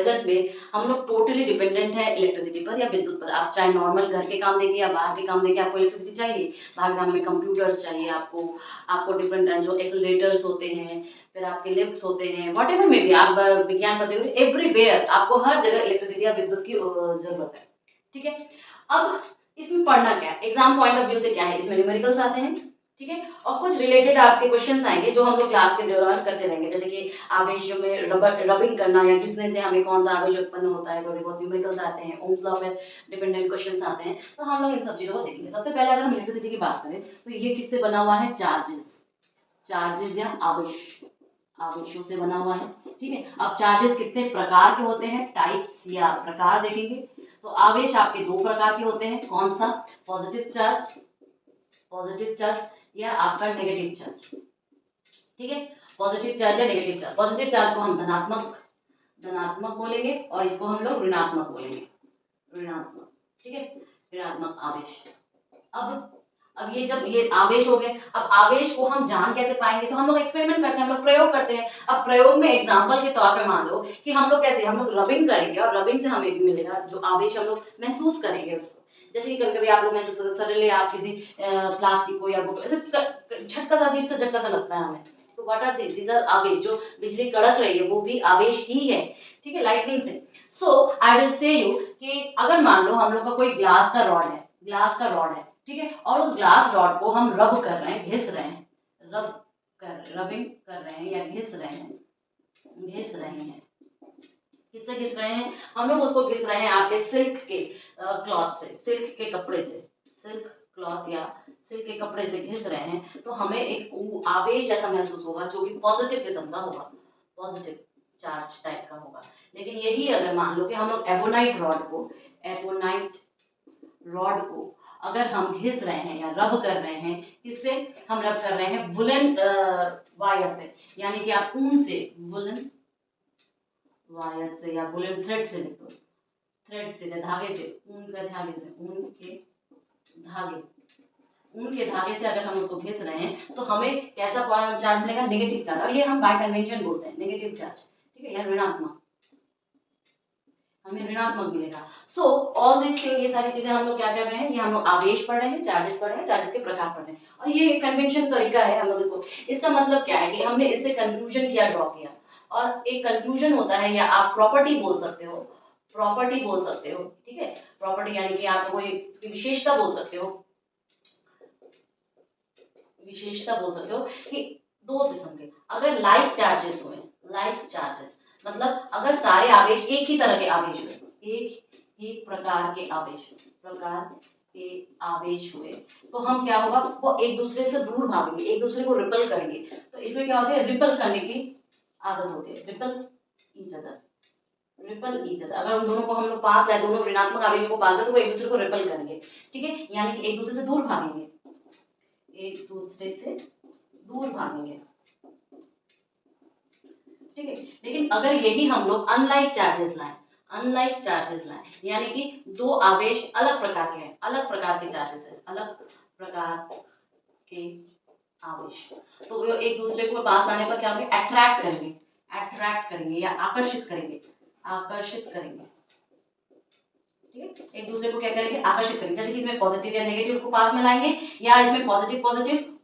Present में हम लोग टोटली डिपेंडेंट है इलेक्ट्रिसिटी पर या विद्युत पर। आप चाहे नॉर्मल घर के काम देखिए या बाहर के काम देखिए, आपको इलेक्ट्रिसिटी चाहिए। बाहर काम में कंप्यूटर्स चाहिए आपको, आपको डिफरेंट जो एक्सीलरेटर्स होते हैं, फिर आपके लिफ्ट्स होते हैं, व्हाटएवर में भी आप विज्ञान पढ़ते हो, एवरीवेयर आपको हर जगह इलेक्ट्रिसिटी या विद्युत की जरूरत है। ठीक है, अब इसमें पढ़ना क्या है, एग्जाम पॉइंट ऑफ व्यू से क्या है, इसमें न्यूमेरिकल्स आते हैं। ठीक है, और कुछ रिलेटेड आपके क्वेश्चंस आएंगे जो हम लोग क्लास के दौरान करते रहेंगे, जैसे कि आवेशों में रबिंग करना या घिसने से हमें कौन सा आवेश उत्पन्न होता है, थोड़े बहुत न्यूमेरिकल्स आते हैं, ओम्स लॉ में डिपेंडेंट क्वेश्चंस आते हैं। तो हम लोग इन सब चीजों को देखेंगे। सबसे पहले अगर हम इलेक्ट्रिसिटी की बात करें तो ये किससे बना हुआ है, चार्जेस या आवेशों से बना हुआ है। ठीक है, अब चार्जेस कितने प्रकार के होते हैं, टाइप्स या प्रकार देखेंगे। तो आवेश आपके दो प्रकार के होते हैं, कौन सा, पॉजिटिव चार्ज या आपका नेगेटिव चार्ज। ठीक है, पॉजिटिव चार्ज या नेगेटिव चार्ज। पॉजिटिव चार्ज को हम धनात्मक बोलेंगे और इसको हम लोग ऋणात्मक बोलेंगे, ऋणात्मक। ठीक है, ऋणात्मक आवेश। अब ये जब ये आवेश हो गए, अब आवेश को हम जान कैसे पाएंगे, तो हम लोग एक्सपेरिमेंट करते हैं, हम लोग प्रयोग करते हैं। अब प्रयोग में एग्जांपल के तौर पे मान लो कि हम लोग कैसे, हम लोग रबिंग करेंगे और रबिंग से हमें मिलेगा जो आवेश, हम लोग महसूस करेंगे उसको। जैसे कि कभी कभी आप लोग महसूस करते, सडनली आप किसी प्लास्टिक को या ऐसे झटका सा, अजीब सा झटका सा लगता है हमें, तो व्हाट आर दीज आर आवेश। जो बिजली कड़क रही है वो भी आवेश ही है। ठीक है, लाइटनिंग से। सो आई विल से यू कि अगर मान लो हम लोग का कोई ग्लास का रॉड है, ठीक है, और उस ग्लास रॉड को हम रब कर रहे हैं, घिस रहे हैं, रबिंग कर रहे हैं या घिस रहे हैं। किससे घिस रहे हैं, हम लोग उसको घिस रहे हैं आपके सिल्क के क्लॉथ से, सिल्क के कपड़े से, सिल्क क्लॉथ या सिल्क के कपड़े से घिस रहे हैं, तो हमें एक आवेश जैसा महसूस होगा जो कि पॉजिटिव किस्म का होगा, पॉजिटिव चार्ज टाइप का होगा। लेकिन यही अगर मान लो कि हम लोग एबोनाइट रॉड को अगर हम घिस रहे हैं या रब कर रहे हैं, किससे हम रब कर रहे हैं, वुलन वायर से, यानी कि आप ऊन से, वुलन वायर से या वुलन थ्रेड से लिखो, थ्रेड से, धागे से, ऊन के धागे से, ऊन के धागे से अगर हम उसको घिस रहे हैं तो हमें कैसा चार्ज मिलेगा, नेगेटिव चार्ज। और ये हम बाय कन्वेंशन बोलते हैं नेगेटिव चार्ज। ठीक है, या ऋणात्मक, हमें ऋणात्मक मिलेगा। सो ऑल दिस थिंग, ये सारी चीजें हम लोग क्या कर रहे हैं, ये हम लोग आवेश पढ़ रहे हैं, चार्जेस पढ़ रहे हैं, चार्जेस के प्रकार पढ़ रहे हैं, और ये कन्वेंशन तरीका है हम लोग इसको। इसका मतलब क्या है कि हमने इससे कंक्लूजन किया, ड्रॉ किया, और एक कंक्लूजन होता है या आप प्रॉपर्टी बोल सकते हो, ठीक है, प्रॉपर्टी यानी कि आप कोई इसकी विशेषता बोल सकते हो कि दो किस्म के अगर लाइक चार्जेस हुए, मतलब अगर सारे आवेश एक ही तरह के आवेश हुए, एक ही प्रकार के आवेश हुए, तो हम क्या होगा, वो एक दूसरे से दूर भागेंगे, एक दूसरे को रिपल करेंगे। तो इसमें क्या होता है, रिपल करने की आदत होती है, रिपल ईच अदर। अगर उन दोनों को हम लोग पास लाए, दोनों ऋणात्मक आवेशों को पास लाए, तो वो एक दूसरे को रिपल करेंगे। ठीक है, यानी कि एक दूसरे से दूर भागेंगे, ठीक है। लेकिन अगर यही हम लोग अनलाइक चार्जेस लाएं, यानी कि दो आवेश अलग प्रकार के हैं, अलग प्रकार के चार्जेस हैं, अलग प्रकार के आवेश, तो वो एक दूसरे को पास लाने पर क्या होंगे, अट्रैक्ट करेंगे या आकर्षित करेंगे। ठीक है, एक दूसरे को क्या करेंगे, आकर्षित करेंगे। जैसे कि इसमें पॉजिटिव या नेगेटिव को पास में लाएंगे, या इसमें पॉजिटिव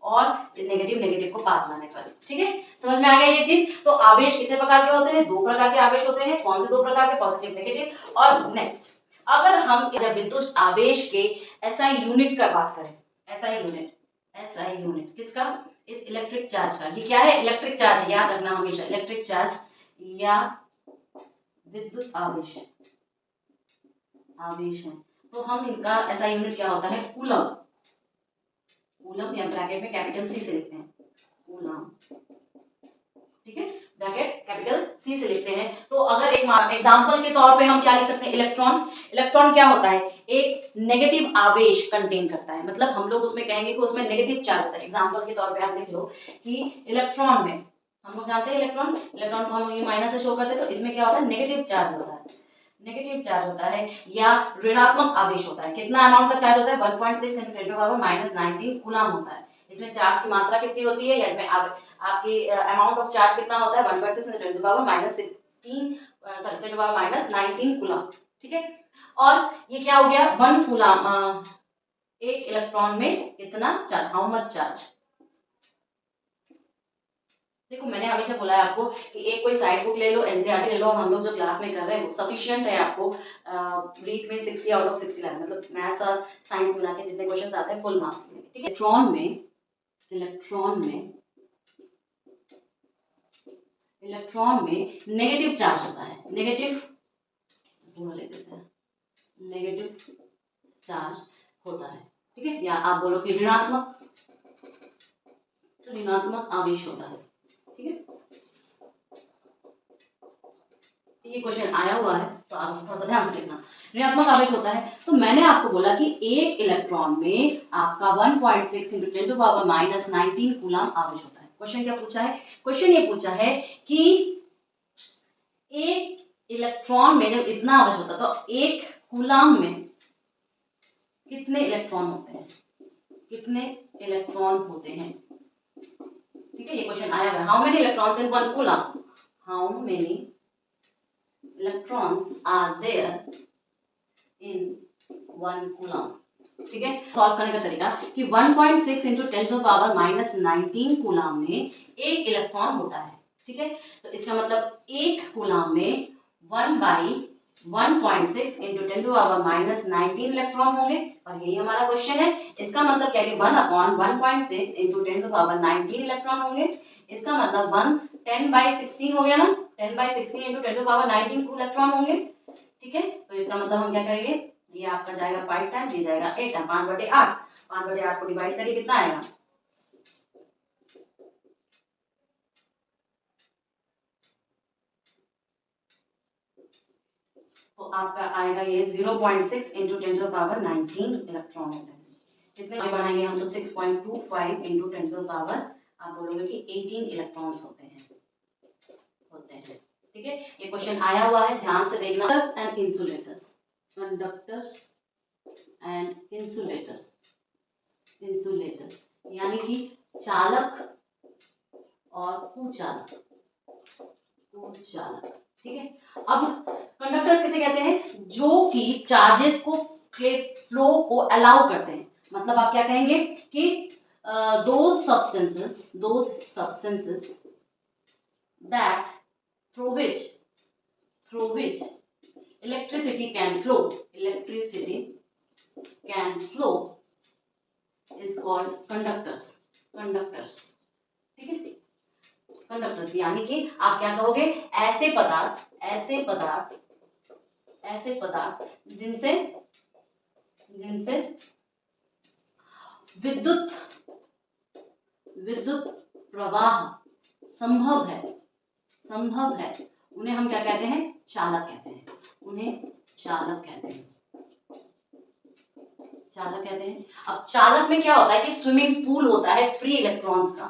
और नेगेटिव को पास लाने पर। ठीक है, समझ में आ गया ये चीज। तो आवेश कितने प्रकार के होते हैं, दो प्रकार के आवेश होते हैं। कौन से दो प्रकार के, पॉजिटिव नेगेटिव। और नेक्स्ट, अगर हम विद्युत आवेश के एसआई यूनिट का बात करें, एसआई यूनिट किसका, इस इलेक्ट्रिक चार्ज का। ये क्या है, इलेक्ट्रिक चार्ज है, याद रखना हमेशा, इलेक्ट्रिक चार्ज या विद्युत आवेश है। तो हम इनका ऐसा यूनिट क्या होता है, कूलम या ब्रैकेट में कैपिटल सी से लिखते हैं, कूलम। ठीक है, ब्रैकेट कैपिटल सी से लिखते हैं। तो अगर एक एग्जांपल के तौर पे हम क्या लिख सकते हैं, इलेक्ट्रॉन क्या होता है, एक नेगेटिव आवेश कंटेन करता है, मतलब हम लोग उसमें कहेंगे कि उसमें नेगेटिव चार्ज होता है। एग्जांपल के तौर पे आप लिख लो कि इलेक्ट्रॉन में, हम लोग जानते हैं इलेक्ट्रॉन को हम लोग ये माइनस से शो करते हैं, तो इसमें क्या होता है, नेगेटिव चार्ज होता है या ऋणात्मक आवेश होता है। कितना अमाउंट का चार्ज होता है, 1.6 × 10⁻⁹ कूलम होता है। इसमें चार्ज की मात्रा कितनी होती है, या इसमें आपकी अमाउंट ऑफ चार्ज कितना होता है, 1.6 × 10⁻⁹ 10 टू पावर माइनस 19 कूलम, ठीक है। और ये क्या हो गया, 1 कूलम, एक इलेक्ट्रॉन में कितना चार्ज, हाउ मच चार्ज। देखो मैंने हमेशा बोला है आपको कि एक कोई साइड बुक ले लो, एनसीईआरटी ले लो, और हम लोग जो क्लास में कर रहे हैं वो सफिशिएंट है आपको रीड में 60 आउट ऑफ 60 लाइन, मतलब मैथ्स और साइंस मिला के जितने क्वेश्चंस आते हैं फुल मार्क्स मिलेंगे, ठीक है। इलेक्ट्रॉन में नेगेटिव चार्ज होता है, नेगेटिव पूरा ले देते हैं, नेगेटिव चार्ज होता है, ठीक है। या आप बोलो कि ऋणात्मक आवेश होता है, ठीक है। ये क्वेश्चन आया हुआ है तो आप थोड़ा सा ध्यान से देखना। ऋणात्मक आवेश होता है, तो मैंने आपको बोला कि एक इलेक्ट्रॉन में आपका 1.6 × 10 टू पावर माइनस 19 कूलम आवेश होता है। क्वेश्चन क्या पूछा है, क्वेश्चन ये पूछा है कि एक इलेक्ट्रॉन में जब इतना आवेश होता है तो एक कूलम में कितने इलेक्ट्रॉन होते हैं, कितने इलेक्ट्रॉन होते हैं, ठीक है। ये क्वेश्चन आया हुआ है, how many electrons in 1 coulomb, how many electrons are there in 1 coulomb, ठीक है। सॉल्व करने का तरीका कि 1.6 × 10 टू पावर माइनस 19 कूलम में एक इलेक्ट्रॉन होता है, ठीक है। तो इसका मतलब एक कूलम में 1/1.6 × 10 टू पावर माइनस 19 इलेक्ट्रॉन होंगे, और यही हमारा क्वेश्चन है। इसका मतलब क्या है, 1/1.6 × 10 टू पावर 19 इलेक्ट्रॉन होंगे, इसका मतलब 1 10/16 हो गया ना, 10/16 × 10 टू पावर 19 इलेक्ट्रॉन होंगे, ठीक है। तो इसका मतलब हम क्या करेंगे, ये आपका जाएगा 5 टाइम्स, ये जाएगा 8 टाइम, 5/8, 5/8 को डिवाइड करिए कितना आएगा, तो आपका आएगा ये 0.6 × 10 टू पावर 19 इलेक्ट्रॉन होते हैं। कितने आगे बढ़ाएंगे हम तो 6.25 × 10 टू पावर, आप बोलोगे कि 18 इलेक्ट्रॉन्स होते हैं, ठीक है। ये क्वेश्चन आया हुआ है, ध्यान से देखना। कंडक्टर्स एंड इंसुलेटर्स यानी कि चालक और कुचालक, ठीक है। अब कंडक्टर्स किसे कहते हैं, जो कि चार्जेस को फ्लो को अलाउ करते हैं, मतलब आप क्या कहेंगे कि those substances that through which electricity can flow is called conductors, ठीक है। कंडक्टर्स यानी कि आप क्या कहोगे, ऐसे पदार्थ जिनसे विद्युत प्रवाह संभव है, उन्हें हम क्या कहते हैं, चालक कहते हैं, अब चालक में क्या होता है कि स्विमिंग पूल होता है फ्री इलेक्ट्रॉन्स का,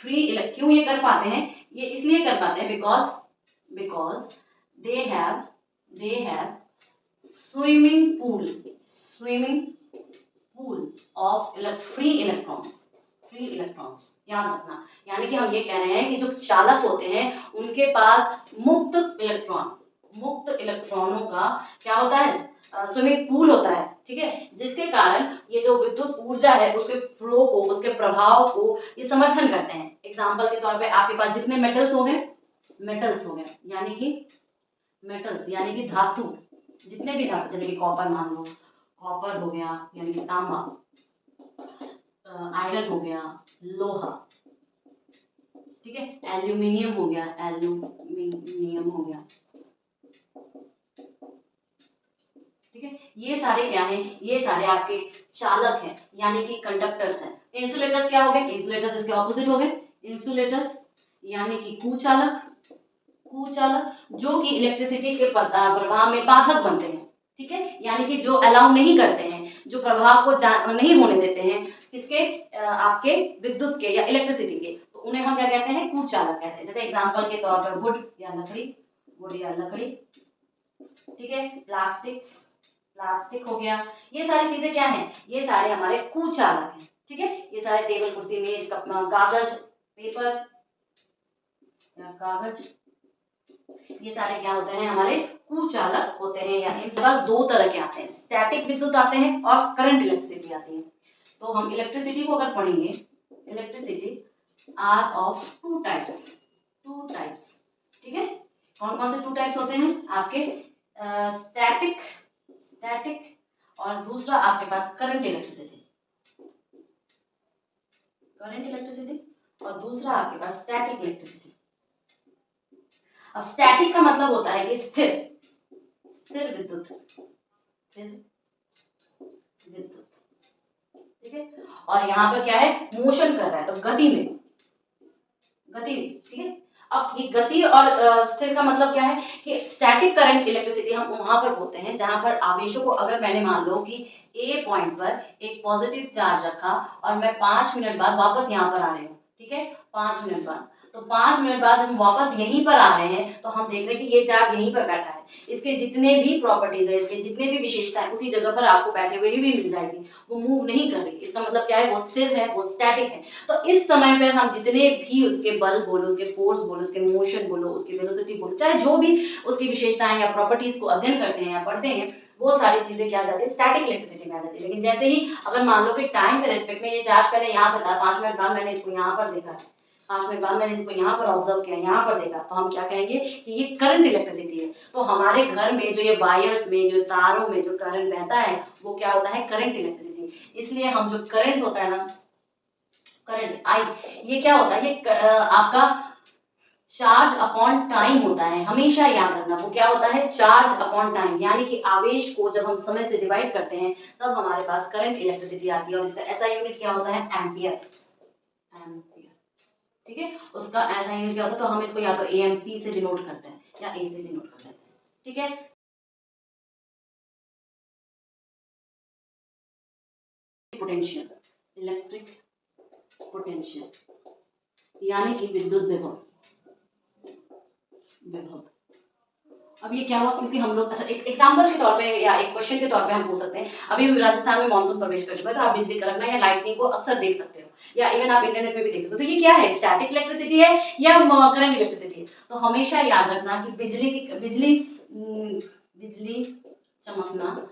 क्यों ये कर पाते हैं, ये इसलिए कर पाते हैं because they have swimming pool of free electrons, याद रखना। यानी कि हम ये कह रहे हैं कि जो चालक होते हैं उनके पास मुक्त इलेक्ट्रॉनों का क्या होता है, स्विमिंग पूल होता है, ठीक है। जिसके कारण ये जो विद्युत ऊर्जा है उसके फ्लो को, उसके प्रभाव को ये समर्थन करते हैं। एग्जाम्पल के तौर पे आपके पास जितने मेटल्स हो गए यानी कि धातु, जितने भी धातु, जैसे कि कॉपर मान लो, कॉपर हो गया यानी कि तांबा, आयरन हो गया, लोहा, ठीक है, एल्यूमिनियम हो गया, ठीक है। ये सारे क्या हैं, ये सारे आपके चालक हैं यानी कि कंडक्टर्स हैं। इंसुलेटर्स क्या हो गए, इंसुलेटर्स इसके ऑपोजिट हो गए, इंसुलेटर्स यानी कि कुचालक जो कि इलेक्ट्रिसिटी के प्रवाह में बाधक बनते हैं, ठीक है। यानी कि जो अलाउ नहीं करते हैं, जो प्रभाव को नहीं होने देते हैं, किसके, आपके विद्युत के या इलेक्ट्रिसिटी के, तो उन्हें हम क्या कहते हैं, कुचालक कहते हैं। जैसे एग्जांपल के तौर पर वुड या लकड़ी, ठीक है, प्लास्टिक हो गया, ये सारी चीजें क्या हैं, ये सारे हमारे कुचालक हैं, ठीक है। ये सारे टेबल, कुर्सी, मेज, कागज, पेपर या कागज, ये सारे क्या होते हैं, हमारे कुचालक होते हैं। या इनके पास दो तरह के आते हैं, स्टैटिक विद्युत आते हैं और करंट इलेक्ट्रिसिटी आती है। तो हम इलेक्ट्रिसिटी को अगर पढ़ेंगे, electricity are of two types, ठीक है। कौन कौन से टू टाइप्स होते हैं आपके, स्टैटिक और दूसरा आपके पास करंट इलेक्ट्रिसिटी और दूसरा आपके पास स्टैटिक इलेक्ट्रिसिटी। अब स्टैटिक का मतलब होता है कि स्थिर विद्युत, ठीक है। और यहाँ पर क्या है, मोशन कर रहा है, तो गति में, ठीक है। अब ये गति और स्थिर का मतलब क्या है कि स्टैटिक करंट इलेक्ट्रिसिटी हम वहां पर बोलते हैं जहां पर आवेशों को, अगर मैंने मान लो कि ए पॉइंट पर एक पॉजिटिव चार्ज रखा और मैं 5 मिनट बाद वापस यहाँ पर आ रही हूँ, ठीक है, 5 मिनट बाद, तो 5 मिनट बाद हम वापस यहीं पर आ रहे हैं, तो हम देख रहे हैं कि ये चार्ज यहीं पर बैठा है, इसके जितने भी प्रॉपर्टीज है, इसके जितने भी विशेषता है, उसी जगह पर आपको बैठे हुए ही भी मिल जाएगी, वो मूव नहीं कर रही। इसका मतलब क्या है, वो स्थिर है, वो स्टैटिक है। तो इस समय पर हम जितने भी उसके बल बोलो, उसके फोर्स बोलो, उसके मोशन बोलो, उसकी वेलोसिटी बोलो, चाहे जो भी उसकी विशेषताएं या प्रॉपर्टीज को अध्ययन करते हैं या पढ़ते हैं, वो सारी चीजें क्या जाती है, स्टैटिक इलेक्ट्रिसिटी में आ जाती है। लेकिन जैसे ही अगर मान लो कि टाइम के रेस्पेक्ट में ये चार्ज पहले यहाँ पर था, 5 मिनट बाद मैंने इसको यहाँ पर देखा, 5 मिनट बाद मैंने इसको यहाँ पर ऑब्जर्व किया, यहाँ पर देखा, तो हम क्या कहेंगे कि ये करंट इलेक्ट्रिसिटी है। तो हमारे घर में जो ये वायर्स में, जो तारों में जो करंट बहता है, वो क्या होता है, करंट इलेक्ट्रिसिटी। इसलिए हम जो करंट होता है ना, करंट आई, ये क्या होता है, ये आपका चार्ज अपॉन टाइम होता है। हमेशा याद रखना, वो क्या होता है, चार्ज अपॉन टाइम, यानी कि आवेश को जब हम समय से डिवाइड करते हैं तब हमारे पास करंट इलेक्ट्रिसिटी आती है। और इसका ऐसा यूनिट क्या होता है, एम्पियर, ठीक है। उसका ऐसा यूनिट क्या होता है, तो हम इसको या तो एएमपी से डिनोट करते हैं या ए से डिनोट करते हैं, ठीक है। पोटेंशियल, इलेक्ट्रिक पोटेंशियल यानी कि विद्युत विभव। अब ये क्या हुआ, क्योंकि हम लोग, अच्छा एक एग्जांपल के तौर पे या एक क्वेश्चन के तौर पे हम पूछ सकते हैं, अभी राजस्थान में मानसून प्रवेश कर चुका है, तो आप बिजली कड़कना या लाइटनिंग को अक्सर देख सकते हो, या इवन आप इंटरनेट पे भी देख सकते हो। तो ये क्या है, स्टैटिक इलेक्ट्रिसिटी है या करंट इलेक्ट्रिसिटी है। तो हमेशा याद रखना कि बिजली चमकना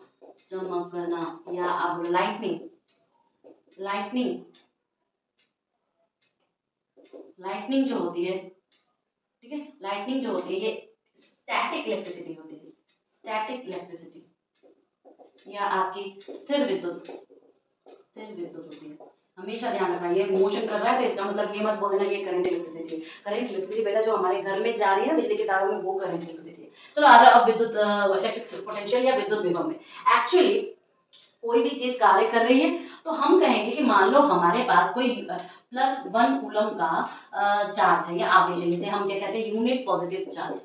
या आप लाइटनिंग जो होती है, ठीक है, लाइटनिंग जो होती है, ये स्टैटिक इलेक्ट्रिसिटी होती है, स्टैटिक इलेक्ट्रिसिटी या आपकी स्थिर विद्युत होती है। हमेशा ध्यान रखना, ये मोशन कर रहा है तो इसका मतलब ये मत बोल देना ये करंट इलेक्ट्रिसिटी है। करंट इलेक्ट्रिसिटी बेटा जो हमारे घर में जा रही है ना बिजली के तारों में, वो करंट इलेक्ट्रिसिटी है। चलो आ जाओ अब विद्युत इलेक्ट्रिक पोटेंशियल या विद्युत विभव में। एक्चुअली कोई भी चीज कार्य कर रही है तो हम कहेंगे कि मान लो हमारे पास कोई +1 कूलम का चार्ज है या आवेश है, जिसे हम क्या कहते हैं, यूनिट पॉजिटिव चार्ज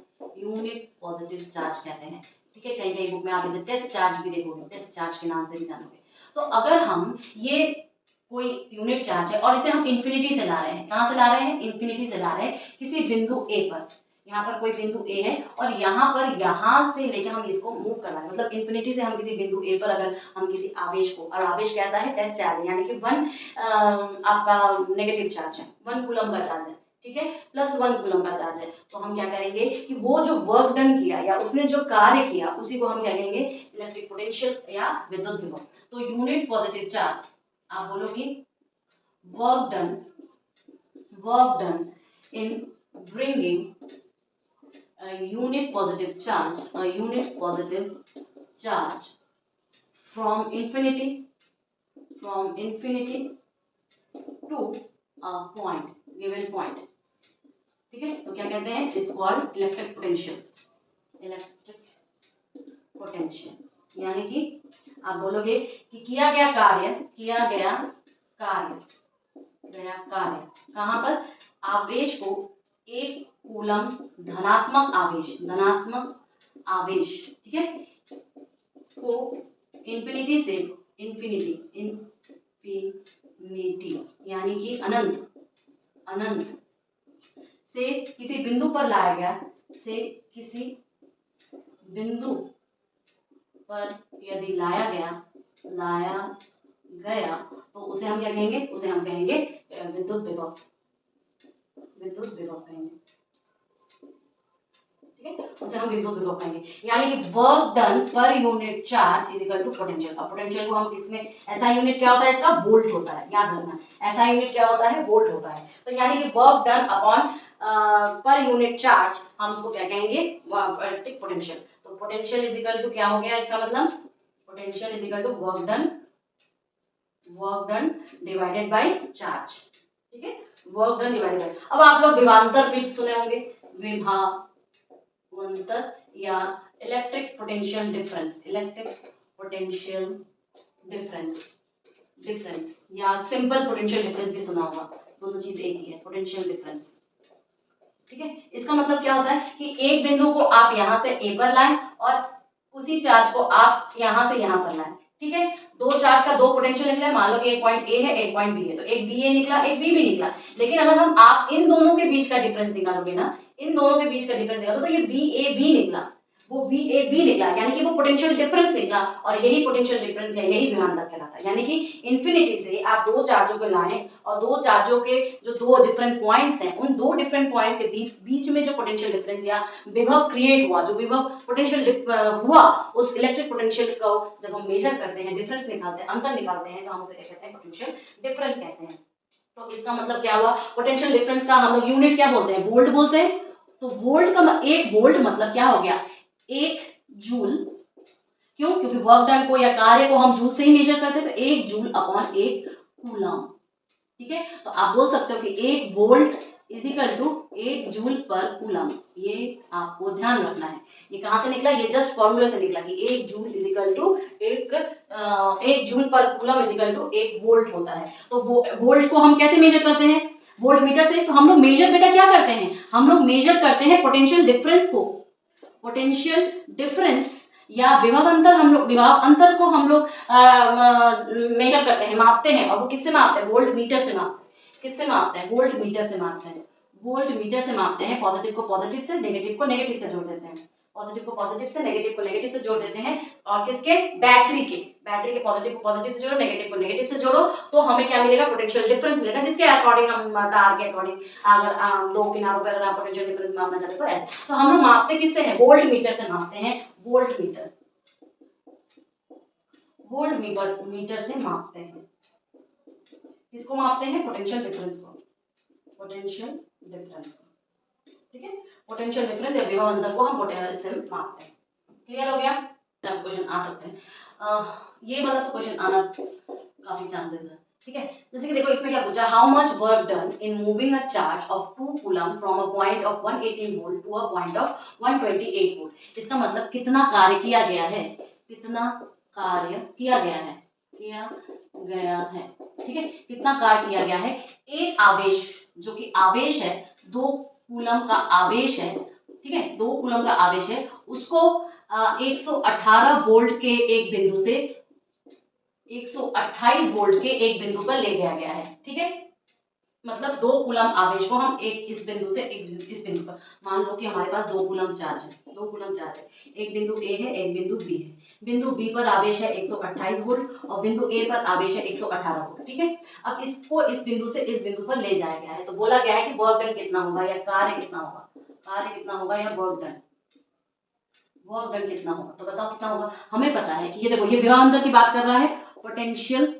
कहते हैं, ठीक है। कहीं कहीं बुक में आप इसे टेस्ट चार्ज भी देखोगे, टेस्ट चार्ज के नाम से भी जानोगे। तो अगर हम ये कोई यूनिट चार्ज है और इसे हम इंफिनिटी से ला रहे हैं, कहाँ से ला रहे हैं, इंफिनिटी से ला रहे हैं, किसी बिंदु ए पर, यहाँ पर कोई बिंदु ए है और यहाँ पर, यहाँ से लेकर हम इसको मूव कर रहे हैं, मतलब इंफिनिटी से हम किसी बिंदु ए पर अगर हम किसी आवेश को, और आवेश कैसा है, टेस्ट चार्ज है, यानी कि 1 आपका नेगेटिव चार्ज है, 1 कूलम का चार्ज है, ठीक है, +1 कूलम का चार्ज है। तो हम क्या करेंगे कि वो जो वर्क डन किया या उसने जो कार्य किया, उसी को हम क्या कहेंगे, इलेक्ट्रिक पोटेंशियल या विद्युत विभव। तो यूनिट पॉजिटिव चार्ज, आप बोलोगी work done in bringing unit positive charge from infinity to a point, given point, ठीक है। तो क्या कहते हैं, इस कॉल्ड इलेक्ट्रिक पोटेंशियल, यानी कि आप बोलोगे कि किया गया कार्य कहाँ पर, आवेश को एक कूलम धनात्मक आवेश, ठीक है, को इंफिनिटी यानी कि अनंत से किसी बिंदु पर लाया गया, यदि लाया गया तो उसे हम क्या कहेंगे, विद्युत विभव कहेंगे, ठीक है, उसे हम विद्युत विभव कहेंगे। यानी कि work done per unit charge is equal to potential. अब पोटेंशियल को हम किसमें, ऐसा यूनिट क्या होता है इसका, वोल्ट होता है, याद रखना, ऐसा यूनिट क्या होता है, वोल्ट होता है। तो यानी कि work done upon per unit charge हम उसको क्या कहेंगे, इलेक्ट्रिक पोटेंशियल। तो पोटेंशियल इज इक्वल टू क्या हो गया इसका मतलब, potential is equal to work done divided by charge. ठीक है, वर्क डन डिवाइडेड बाय, अब आप लोग विभवांतर भी सुने होंगे, विभवांतर या इलेक्ट्रिक पोटेंशियल डिफरेंस, डिफरेंस या सिंपल पोटेंशियल डिफरेंस भी सुना होगा, दोनों चीज एक ही है, पोटेंशियल डिफरेंस। ठीक है, इसका मतलब क्या होता है कि एक बिंदु को आप यहाँ से ए पर लाएं और उसी चार्ज को आप यहाँ से यहाँ पर लाएं। ठीक है, दो चार्ज का दो पोटेंशियल निकला है, मान लो कि एक पॉइंट ए है, एक पॉइंट बी है, तो एक बी ए निकला, एक बी भी निकला। लेकिन अगर हम आप इन दोनों के बीच का डिफरेंस निकालोगे ना, इन दोनों के बीच का डिफरेंस निकालो तो ये बी ए बी निकला, वो बी ए बी निकला, यानी कि वो पोटेंशियल डिफरेंस निकला, और यही पोटेंशियल डिफरेंस या यही विभवांतर कहलाता है। यानी कि इन्फिनिटी से आप दो चार्जों को लाएं और दो चार्जों के जो दो डिफरेंट पॉइंट्स हैं, उन दो डिफरेंट पॉइंट्स के बीच में जो पोटेंशियल डिफरेंस या विभव क्रिएट हुआ, जो विभव पोटेंशियल हुआ, उस इलेक्ट्रिक पोटेंशियल को जब हम मेजर करते हैं, डिफरेंस निकालते हैं, अंतर निकालते हैं, तो हम उसे क्या कहते हैं, पोटेंशियल डिफरेंस कहते हैं। तो इसका मतलब क्या हुआ, पोटेंशियल डिफरेंस का हम लोग यूनिट क्या बोलते हैं, वोल्ट बोलते हैं। तो वोल्ट का एक वोल्ट मतलब क्या हो गया, एक जूल। क्यों, क्योंकि वर्क डन को या कार्य को हम जूल से ही मेजर करते हैं, तो एक जूल अपॉन एक कूलम। ठीक है, तो आप बोल सकते हो कि एक वोल्ट इज इक्वल टू एक जूल पर कूलम। ये आपको ध्यान रखना है, ये कहां से निकला, ये जस्ट फॉर्मूला से निकला कि एक जूल इज इक्वल टू एक joule per coulomb is equal to एक वोल्ट होता है। तो वो वोल्ट को हम कैसे मेजर करते हैं, वोल्ट मीटर से। तो हम लोग मेजर बेटा क्या करते हैं, हम लोग मेजर करते हैं पोटेंशियल डिफरेंस को, पोटेंशियल डिफरेंस या विभव अंतर, हम लोग विभव अंतर को हम लोग मेजर करते हैं, मापते हैं। और वो किससे मापते हैं, वोल्ट मीटर से मापते हैं। किससे मापते हैं, वोल्ट मीटर से मापते हैं, वोल्ट मीटर से मापते हैं। पॉजिटिव को पॉजिटिव से, नेगेटिव को नेगेटिव से जोड़ देते हैं, पॉजिटिव को पॉजिटिव से, नेगेटिव को नेगेटिव से जोड़ देते हैं। और किसके, बैटरी के पॉजिटिव को पॉजिटिव से जोड़ो, नेगेटिव को नेगेटिव से जोड़ो, तो हमें क्या मिलेगा, पोटेंशियल डिफरेंस मिलेगा, जिसके अकॉर्डिंग हम तार के अकॉर्डिंग अगर दो किनारों पर अगर आप पोटेंशियल डिफरेंस मापना चाहते हो तो ऐसे। तो हम लोग मापते किससे हैं, वोल्ट मीटर से मापते हैं, वोल्ट मीटर से मापते हैं। किसको मापते हैं, पोटेंशियल डिफरेंस को, पोटेंशियल डिफरेंस को। ठीक है, पोटेंशियल डिफरेंस या विभव अंतर को हम पोटेंशियल से मापते हैं। क्लियर हो गया, तब क्वेश्चन आ सकते हैं। ये वाला तो क्वेश्चन आना काफी चांसेस है। ठीक है, जैसे कि देखो इसमें क्या पूछा, how much work done in moving a charge of 2 coulomb from a point of 118 volt to a point of 128 volt. इसका मतलब कितना कार्य किया गया है, कितना कार्य किया गया है, ठीक है, कितना कार्य किया गया है। एक आवेश, जो कि आवेश है, 2 कूलम का आवेश है, ठीक है, 2 कूलम का आवेश है, उसको 118 वोल्ट के एक बिंदु से 128 वोल्ट के एक बिंदु पर ले गया गया है। ठीक है, मतलब 2 कूलम आवेश को हम एक इस बिंदु से इस बिंदु पर, मान लो कि हमारे पास 2 कूलम चार्ज है, 2 कूलम चार्ज है, एक बिंदु ए है, एक बिंदु बी है। बिंदु बी पर आवेश है 128 वोल्ट और बिंदु ए पर आवेश है 118 वोल्ट। ठीक है, अब इसको इस बिंदु से इस बिंदु पर ले जाया गया है, तो बोला गया है कि वर्क डन कितना होगा या कार्य कितना होगा, या वर्क डन कितना होगा। तो बताओ कितना होगा, हमें पता है कि ये देखो, ये विभव अंतर की बात कर रहा है, पोटेंशियल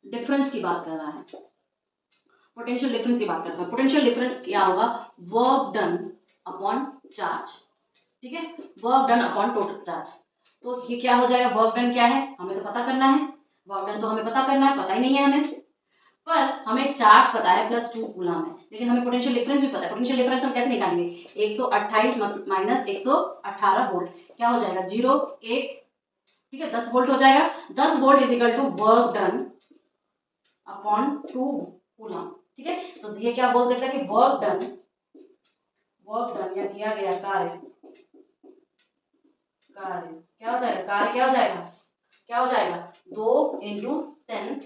डिफरेंस की बात कर रहा है, पोटेंशियल डिफरेंस की बात करता है। पोटेंशियल डिफरेंस क्या होगा, वर्क डन अपॉन चार्ज। ठीक है, work done upon total charge. तो ये क्या हो जाएगा, वर्क डन क्या है हमें तो पता करना है, वर्क डन तो हमें पता करना है, पता ही नहीं है हमें, पर हमें चार्ज पता है +2 कूलम है, लेकिन हमें पोटेंशियल डिफरेंस भी पता है। पोटेंशियल डिफरेंस हम कैसे निकालेंगे, 128 माइनस 118 वोल्ट क्या हो जाएगा, 0 1, ठीक है, 10 वोल्ट हो जाएगा। 10 volt is equal to work done upon 2 coulomb. ठीक है, तो ये क्या बोल देता है कि वर्क डन या किया गया कार्य क्या हो जाएगा, कार्य क्या हो जाएगा 2 × 10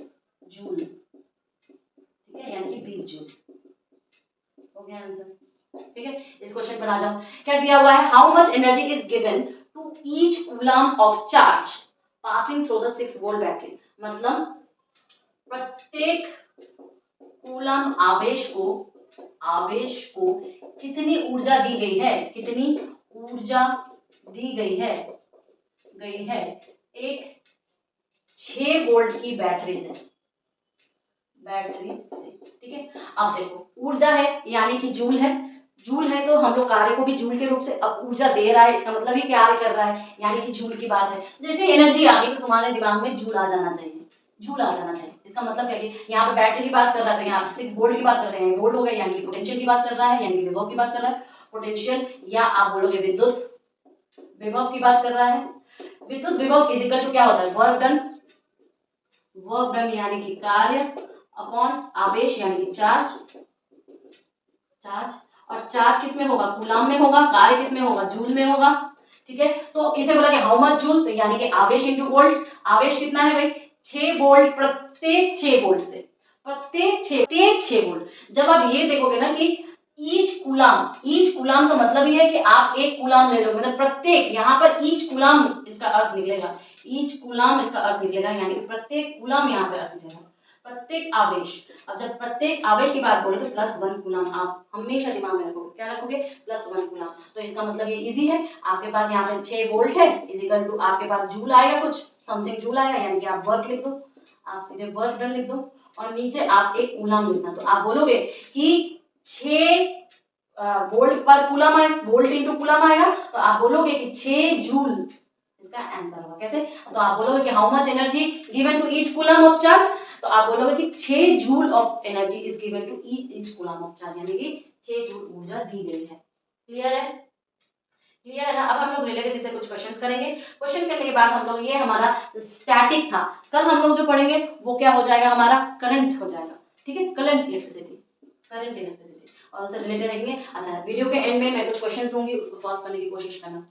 जूल। ठीक है, यानी कि 20 जूल हो गया आंसर। ठीक है, इस क्वेश्चन पर आ जाओ, क्या दिया हुआ है, how much energy is given to each coulomb of charge passing through the 6 volt battery. मतलब प्रत्येक कूलम आवेश को कितनी ऊर्जा दी गई है, कितनी ऊर्जा दी गई है एक 6 वोल्ट की बैटरी से, ठीक है। अब देखो ऊर्जा है यानी कि जूल है, जूल है तो हम लोग कार्य को भी जूल के रूप से, अब ऊर्जा दे रहा है इसका मतलब ही कार्य कर रहा है यानी कि जूल की बात है। जैसे एनर्जी आ गई तो तुम्हारे दिमाग में जूल आ जाना चाहिए, जूल आ जाना चाहिए। इसका मतलब क्या है, यहाँ पे बैटरी की बात कर रहा है तो यहाँ 6 वोल्ट की बात कर रहे हैं, वोल्ट हो गया यानी कि पोटेंशियल की बात कर रहा है, यानी कि विभव की बात कर रहा है। पोटेंशियल या आप बोलोगे विद्युत विभव की बात कर रहा है। विद्युत विभव इज इक्वल टू क्या होता है, वर्क डन, वर्क डन यानी कि कार्य अपॉन आवेश यानी कि चार्ज, चार्ज और चार्ज किस में होगा, कूलाम में होगा, कार्य किस में होगा, जूल में होगा, ठीक है। तो किसे बोला कि हाउ मच जूल, तो यानी कि आवेश इनटू वोल्ट। आवेश कितना है भाई, 6 वोल्ट, प्रत्येक 6 वोल्ट से, प्रत्येक 6 वोल्ट। जब आप ये देखोगे ना कि ईच कूलाम का मतलब ये है कि आप एक कूलाम ले लो, मतलब प्रत्येक, यहाँ पर ईच कूलाम इसका अर्थ निकलेगा, ईच कूलाम इसका अर्थ निकलेगा यानी कि प्रत्येक कूलाम यहाँ पे अर्थ निकलेगा, प्रत्येक आवेश। अब जब प्रत्येक आवेश की बात बोले तो +1 कूलाम आप हमेशा दिमाग में रखोगे, क्या रखोगे, +1 कूलाम। तो इसका मतलब ये इजी है, आपके पास यहाँ पे 6 वोल्ट है इज इक्वल टू आपके पास जूल आएगा, कुछ समथिंग जूल आएगा यानी कि आप वर्क लिख दो, आप सीधे वर्क डन लिख दो और नीचे आप एक कूलाम लिखना। तो आप बोलोगे कि 6 वोल्ट पर कूलाम आए, वोल्ट इंटू कूलाम आएगा, तो आप बोलोगे कि 6 जूल इसका आंसर होगा। कैसे, तो आप बोलोगे कि how much energy given to each coulomb of charge, तो आप बोलोगे कि 6 joule of energy is given to each coulomb of charge, यानी कि 6 जूल ऊर्जा दी गई है। क्लियर है, क्लियर है ना। अब हम लोग रिलेटेड इससे कुछ क्वेश्चंस करेंगे। क्वेश्चन करने के बाद हम लोग, ये हमारा स्टैटिक था, कल हम लोग जो पढ़ेंगे वो क्या हो जाएगा, हमारा करंट हो जाएगा, ठीक है, करंट इलेक्ट्रिसिटी, करंट इलेक्ट्रिसिटी और उससे रिलेटेड देखेंगे। अच्छा वीडियो के एंड में मैं कुछ क्वेश्चंस दूंगी, उसको सॉल्व करने की कोशिश करना।